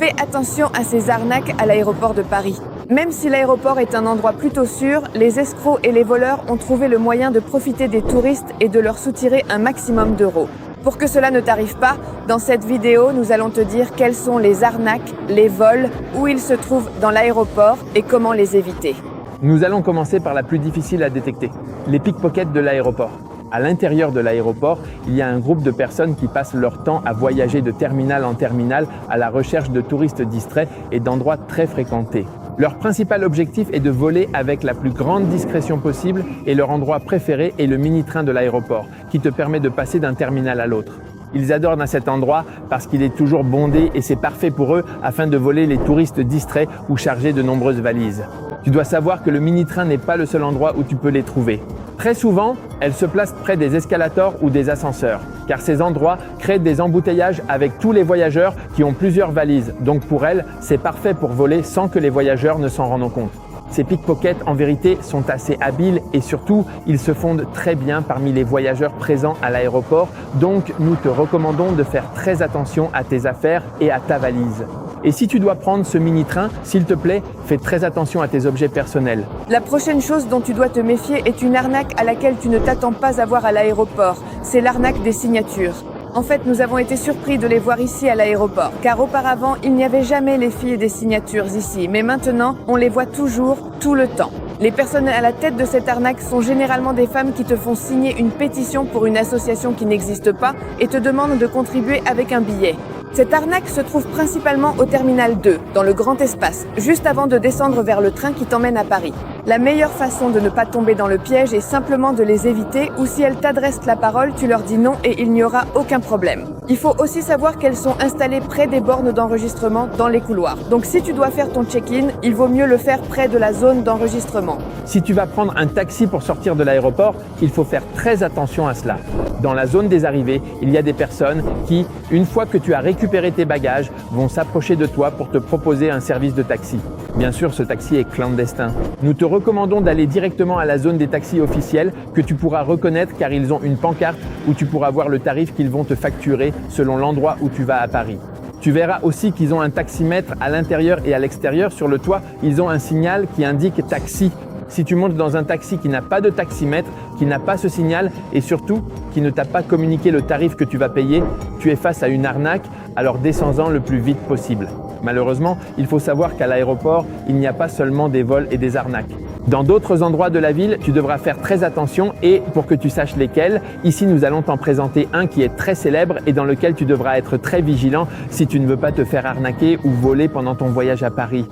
Fais attention à ces arnaques à l'aéroport de Paris. Même si l'aéroport est un endroit plutôt sûr, les escrocs et les voleurs ont trouvé le moyen de profiter des touristes et de leur soutirer un maximum d'euros. Pour que cela ne t'arrive pas, dans cette vidéo, nous allons te dire quelles sont les arnaques, les vols, où ils se trouvent dans l'aéroport et comment les éviter. Nous allons commencer par la plus difficile à détecter, les pickpockets de l'aéroport. À l'intérieur de l'aéroport, il y a un groupe de personnes qui passent leur temps à voyager de terminal en terminal à la recherche de touristes distraits et d'endroits très fréquentés. Leur principal objectif est de voler avec la plus grande discrétion possible et leur endroit préféré est le mini-train de l'aéroport qui te permet de passer d'un terminal à l'autre. Ils adorent cet endroit parce qu'il est toujours bondé et c'est parfait pour eux afin de voler les touristes distraits ou chargés de nombreuses valises. Tu dois savoir que le mini-train n'est pas le seul endroit où tu peux les trouver. Très souvent, elles se placent près des escalators ou des ascenseurs, car ces endroits créent des embouteillages avec tous les voyageurs qui ont plusieurs valises. Donc pour elles, c'est parfait pour voler sans que les voyageurs ne s'en rendent compte. Ces pickpockets, en vérité, sont assez habiles et surtout, ils se fondent très bien parmi les voyageurs présents à l'aéroport. Donc, nous te recommandons de faire très attention à tes affaires et à ta valise. Et si tu dois prendre ce mini-train, s'il te plaît, fais très attention à tes objets personnels. La prochaine chose dont tu dois te méfier est une arnaque à laquelle tu ne t'attends pas à voir à l'aéroport. C'est l'arnaque des signatures. En fait, nous avons été surpris de les voir ici à l'aéroport, car auparavant, il n'y avait jamais les filles des signatures ici, mais maintenant, on les voit toujours, tout le temps. Les personnes à la tête de cette arnaque sont généralement des femmes qui te font signer une pétition pour une association qui n'existe pas et te demandent de contribuer avec un billet. Cette arnaque se trouve principalement au terminal 2, dans le grand espace, juste avant de descendre vers le train qui t'emmène à Paris. La meilleure façon de ne pas tomber dans le piège est simplement de les éviter ou si elles t'adressent la parole, tu leur dis non et il n'y aura aucun problème. Il faut aussi savoir qu'elles sont installées près des bornes d'enregistrement dans les couloirs. Donc si tu dois faire ton check-in, il vaut mieux le faire près de la zone d'enregistrement. Si tu vas prendre un taxi pour sortir de l'aéroport, il faut faire très attention à cela. Dans la zone des arrivées, il y a des personnes qui, une fois que tu as récupéré tes bagages, vont s'approcher de toi pour te proposer un service de taxi. Bien sûr, ce taxi est clandestin. Nous te recommandons d'aller directement à la zone des taxis officiels que tu pourras reconnaître car ils ont une pancarte où tu pourras voir le tarif qu'ils vont te facturer selon l'endroit où tu vas à Paris. Tu verras aussi qu'ils ont un taximètre à l'intérieur et à l'extérieur. Sur le toit, ils ont un signal qui indique taxi. Si tu montes dans un taxi qui n'a pas de taximètre, qui n'a pas ce signal et surtout qui ne t'a pas communiqué le tarif que tu vas payer, tu es face à une arnaque, alors descends-en le plus vite possible. Malheureusement, il faut savoir qu'à l'aéroport, il n'y a pas seulement des vols et des arnaques. Dans d'autres endroits de la ville, tu devras faire très attention et pour que tu saches lesquels, ici nous allons t'en présenter un qui est très célèbre et dans lequel tu devras être très vigilant si tu ne veux pas te faire arnaquer ou voler pendant ton voyage à Paris.